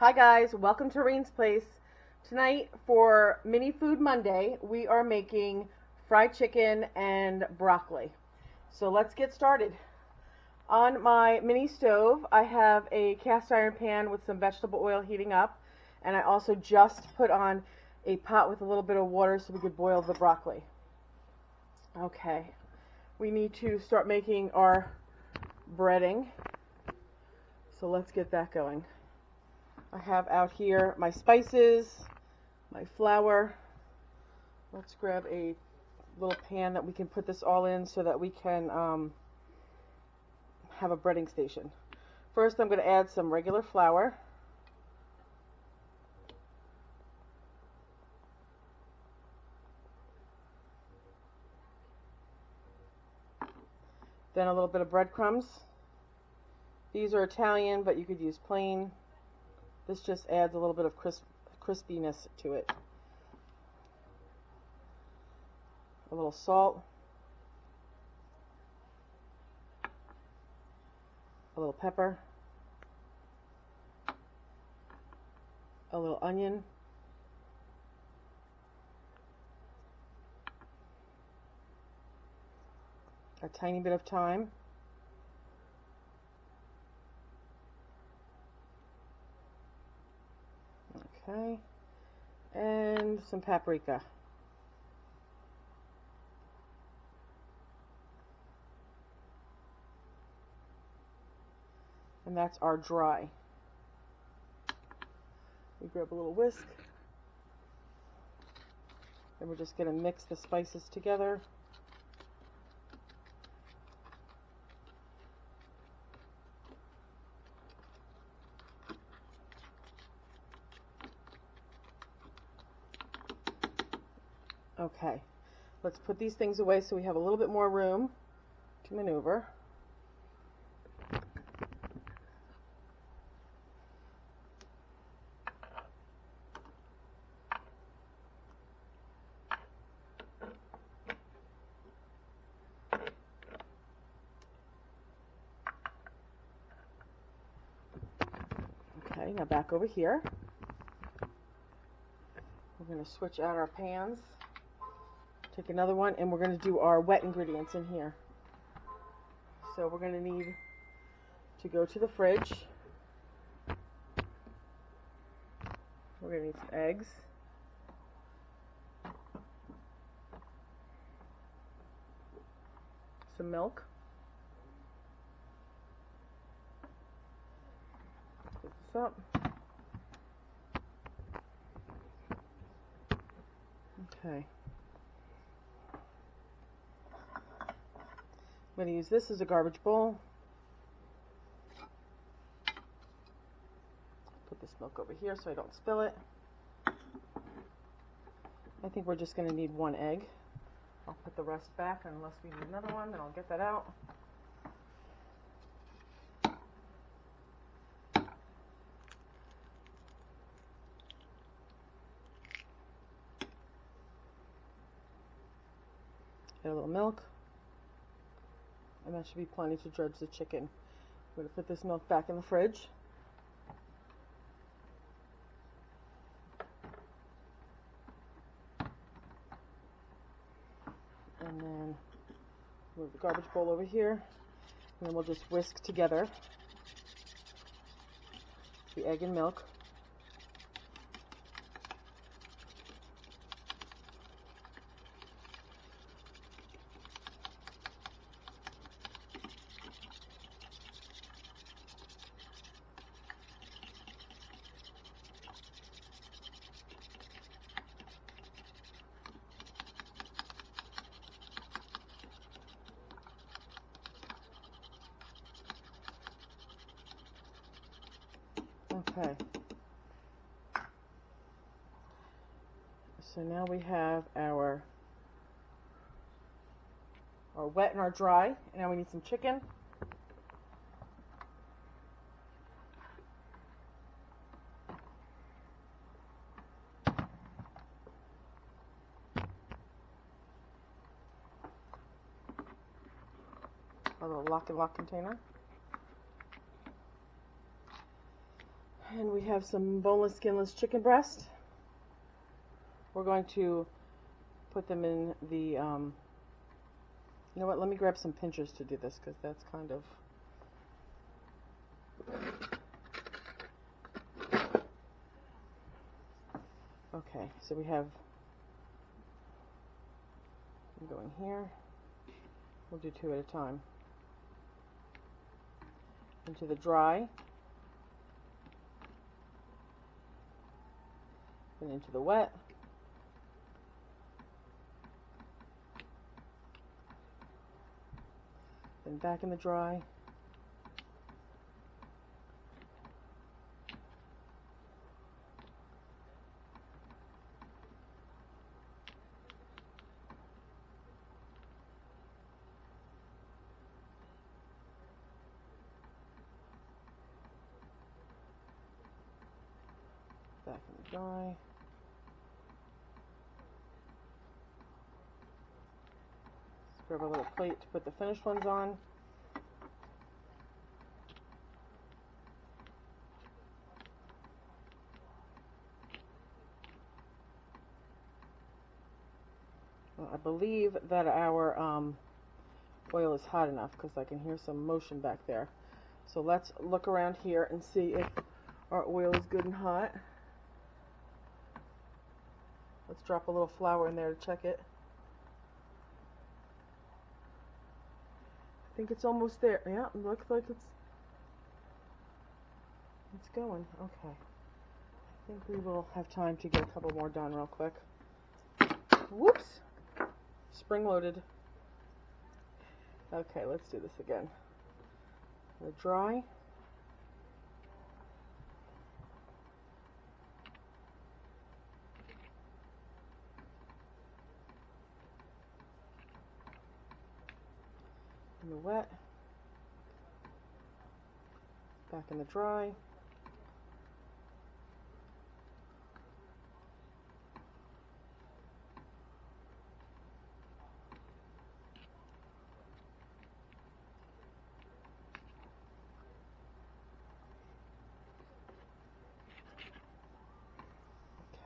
Hi guys, welcome to Reensplace. Tonight for Mini Food Monday, we are making fried chicken and broccoli. So let's get started. On my mini stove, I have a cast iron pan with some vegetable oil heating up, and I also just put on a pot with a little bit of water so we could boil the broccoli. Okay, we need to start making our breading, so let's get that going. I have out here my spices, my flour. Let's grab a little pan that we can put this all in so that we can have a breading station. First, I'm going to add some regular flour. Then a little bit of breadcrumbs. These are Italian, but you could use plain. This just adds a little bit of crispiness to it. A little salt. A little pepper. A little onion. A tiny bit of thyme. Okay, and some paprika. And that's our dry. We grab a little whisk. And we're just going to mix the spices together. Okay, let's put these things away so we have a little bit more room to maneuver. Okay, now back over here. We're going to switch out our pans. Take another one, and we're going to do our wet ingredients in here. So we're going to need to go to the fridge. We're going to need some eggs. Some milk. Put this up. Okay. I'm going to use this as a garbage bowl. Put this milk over here so I don't spill it. I think we're just going to need one egg. I'll put the rest back unless we need another one, then I'll get that out. Add a little milk. And that should be plenty to dredge the chicken. I'm going to put this milk back in the fridge. And then move the garbage bowl over here. And then we'll just whisk together the egg and milk. Okay. So now we have our wet and our dry. And now we need some chicken. A little lock and lock container. And we have some boneless, skinless chicken breast. We're going to put them in the, you know what, let me grab some pinchers to do this because that's kind of, okay, so we have, I'm going here, we'll do two at a time. Into the dry, and into the wet, then back in the dry, back in the dry. Let's grab a little plate to put the finished ones on. Well, I believe that our oil is hot enough because I can hear some motion back there. So let's look around here and see if our oil is good and hot. Let's drop a little flour in there to check it. I think it's almost there. Yeah, it looks like it's going. Okay. I think we will have time to get a couple more done real quick. Whoops! Spring loaded. Okay, let's do this again. The dry. In the wet, back in the dry,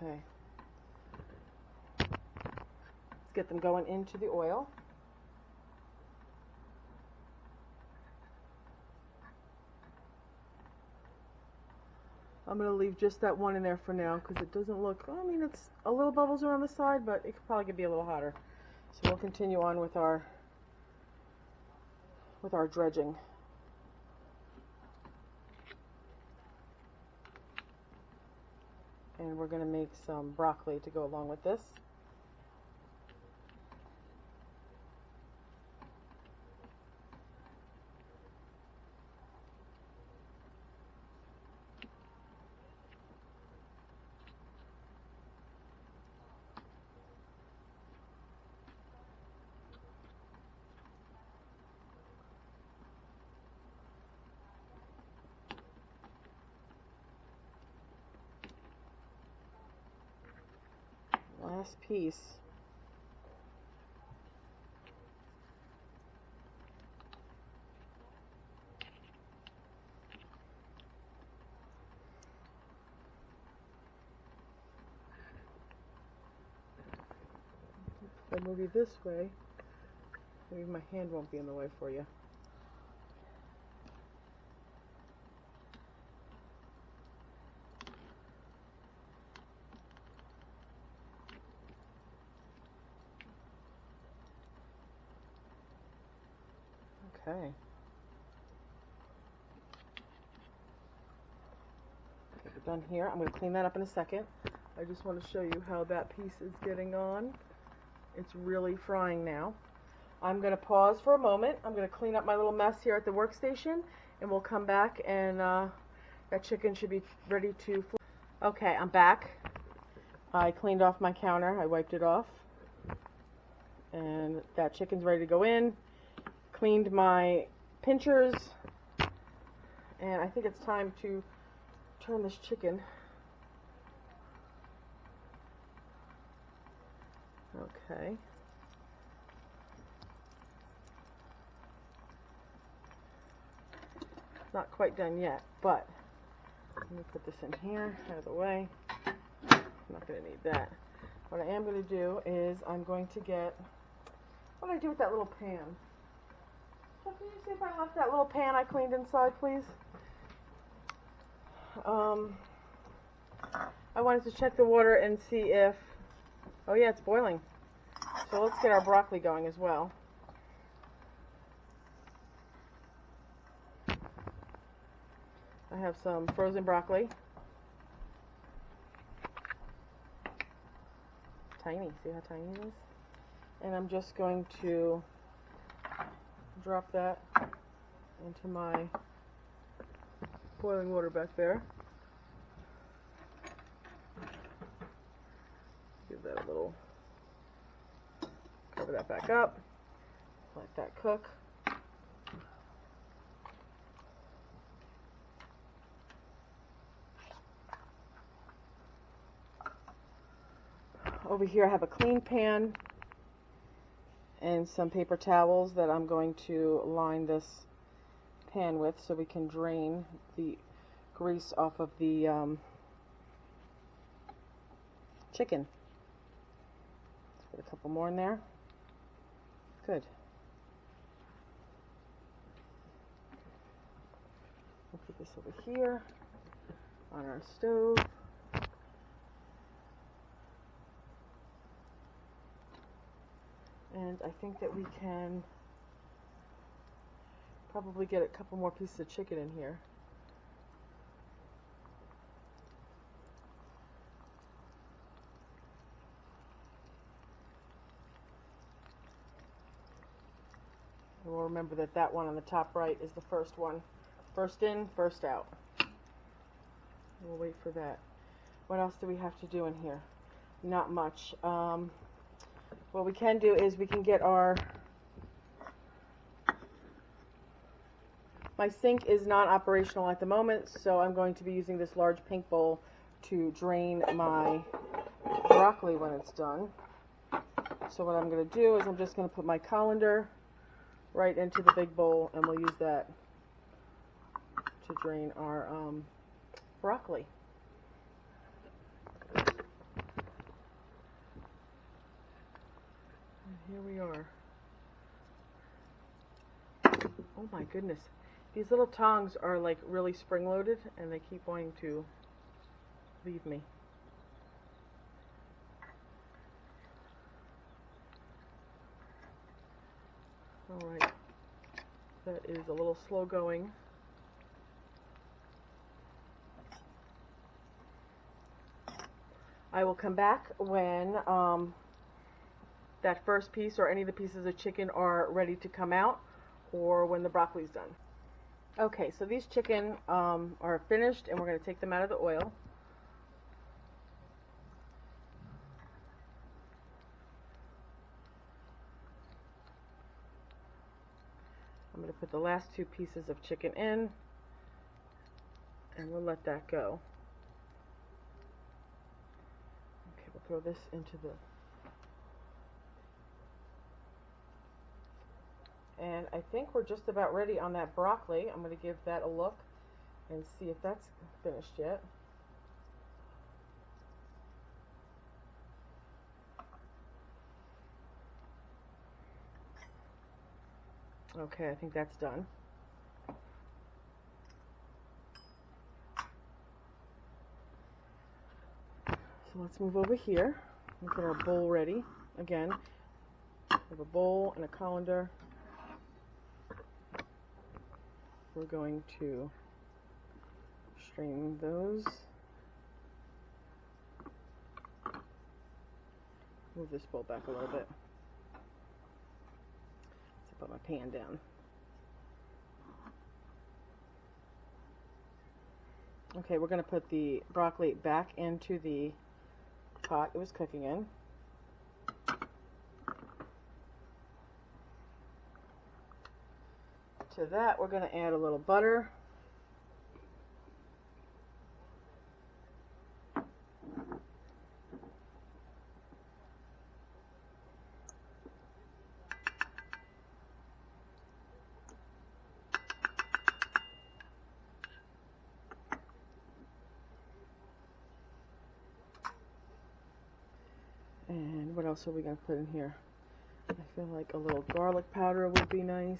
okay. Let's get them going into the oil. I'm going to leave just that one in there for now because it doesn't look, I mean, it's a little bubbles are on the side, but it could probably be a little hotter. So we'll continue on with our dredging. And we're going to make some broccoli to go along with this. Last piece. If I move you this way, maybe my hand won't be in the way for you. Okay. Okay, we're done here. I'm going to clean that up in a second. I just want to show you how that piece is getting on. It's really frying now. I'm going to pause for a moment. I'm going to clean up my little mess here at the workstation, and we'll come back and that chicken should be ready to flip. Okay, I'm back. I cleaned off my counter. I wiped it off. And that chicken's ready to go in. Cleaned my pinchers, and I think it's time to turn this chicken. Okay. Not quite done yet, but Let me put this in here, out of the way. I'm not going to need that. What I am going to do is I'm going to get, what did I do with that little pan? So can you see if I left that little pan I cleaned inside, please? I wanted to check the water and see if, oh yeah, it's boiling. So let's get our broccoli going as well. I have some frozen broccoli. Tiny, see how tiny it is? And I'm just going to drop that into my boiling water back there. Give that a little, cover that back up, let that cook. Over here I have a clean pan and some paper towels that I'm going to line this pan with so we can drain the grease off of the chicken. Let's put a couple more in there. Good. We'll put this over here on our stove. And I think that we can probably get a couple more pieces of chicken in here. And we'll remember that that one on the top right is the first one. First in, first out. We'll wait for that. What else do we have to do in here? Not much. What we can do is we can get our, my sink is not operational at the moment, so I'm going to be using this large pink bowl to drain my broccoli when it's done. So what I'm going to do is I'm just going to put my colander right into the big bowl, and we'll use that to drain our broccoli. Here we are. Oh my goodness. These little tongs are like really spring-loaded and they keep wanting to leave me. Alright. That is a little slow going. I will come back when that first piece or any of the pieces of chicken are ready to come out, or when the broccoli's done. Okay, so these chicken are finished, and we're going to take them out of the oil. I'm going to put the last two pieces of chicken in, and we'll let that go. Okay, we'll throw this into the... And I think we're just about ready on that broccoli. I'm going to give that a look and see if that's finished yet. Okay, I think that's done. So let's move over here and get our bowl ready. Again, we have a bowl and a colander. We're going to strain those. Move this bowl back a little bit. Let's put my pan down. Okay, we're going to put the broccoli back into the pot it was cooking in. To that, we're going to add a little butter. What else are we going to put in here? I feel like a little garlic powder would be nice.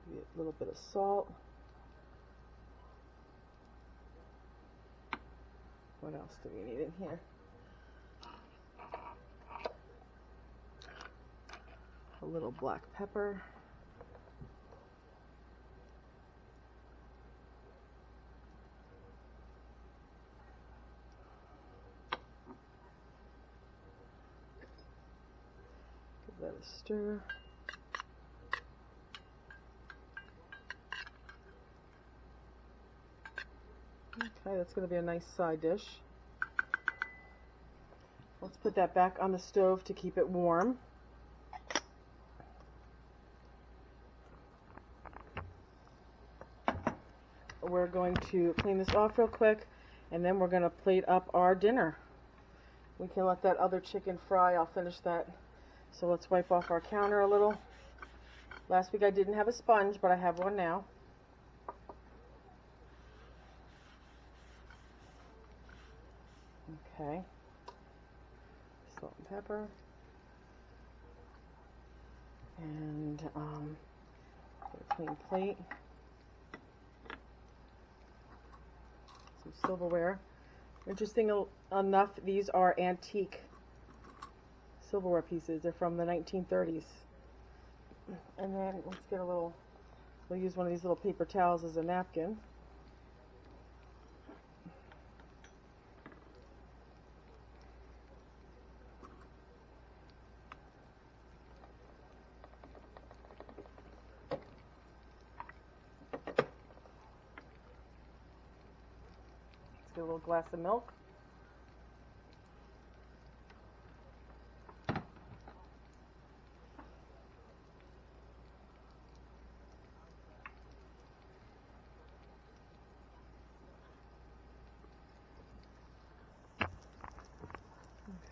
Maybe a little bit of salt. What else do we need in here? A little black pepper. Give that a stir. Okay, that's going to be a nice side dish. Let's put that back on the stove to keep it warm. We're going to clean this off real quick, and then we're going to plate up our dinner. We can let that other chicken fry. I'll finish that. So let's wipe off our counter a little. Last week I didn't have a sponge, but I have one now. Okay. Salt and pepper. And a clean plate. Some silverware. Interesting enough, these are antique silverware pieces. They're from the 1930s. And then let's get a little, we'll use one of these little paper towels as a napkin. Let's get a little glass of milk.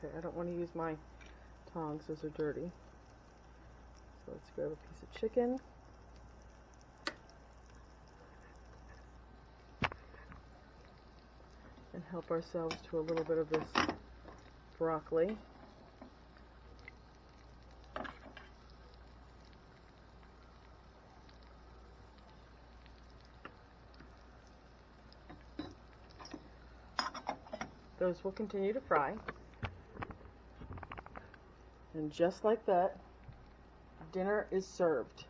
Okay, I don't want to use my tongs, those are dirty. So let's grab a piece of chicken. And help ourselves to a little bit of this broccoli. Those will continue to fry. And just like that, dinner is served.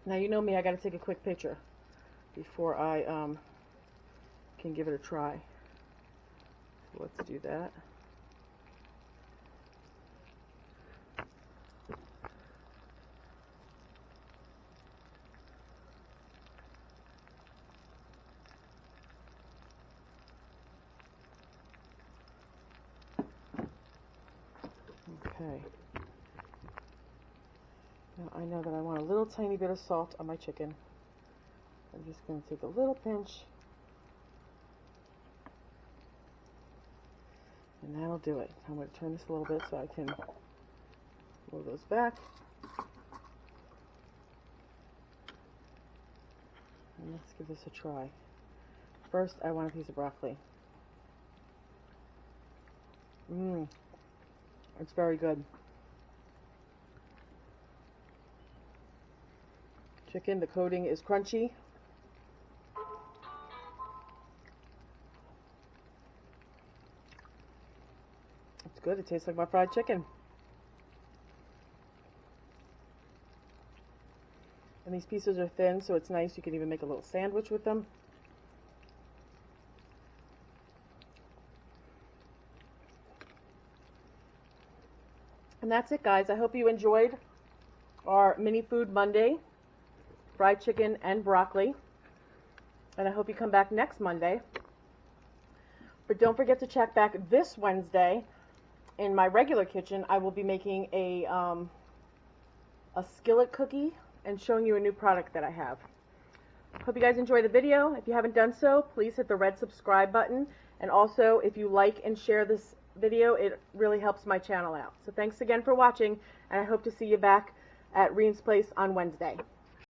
Now you know me, I got to take a quick picture before I can give it a try. So let's do that. Okay. Now I know that I want a little tiny bit of salt on my chicken. I'm just going to take a little pinch. And that'll do it. I'm going to turn this a little bit so I can move those back. And let's give this a try. First, I want a piece of broccoli. It's very good. Chicken, the coating is crunchy. It's good. It tastes like my fried chicken. And these pieces are thin, so it's nice. You can even make a little sandwich with them. And that's it, guys. I hope you enjoyed our Mini Food Monday, fried chicken and broccoli. And I hope you come back next Monday. But don't forget to check back this Wednesday. In my regular kitchen, I will be making a skillet cookie and showing you a new product that I have. Hope you guys enjoy the video. If you haven't done so, please hit the red subscribe button. And also, if you like and share this video, it really helps my channel out. So thanks again for watching, and I hope to see you back at Reensplace on Wednesday.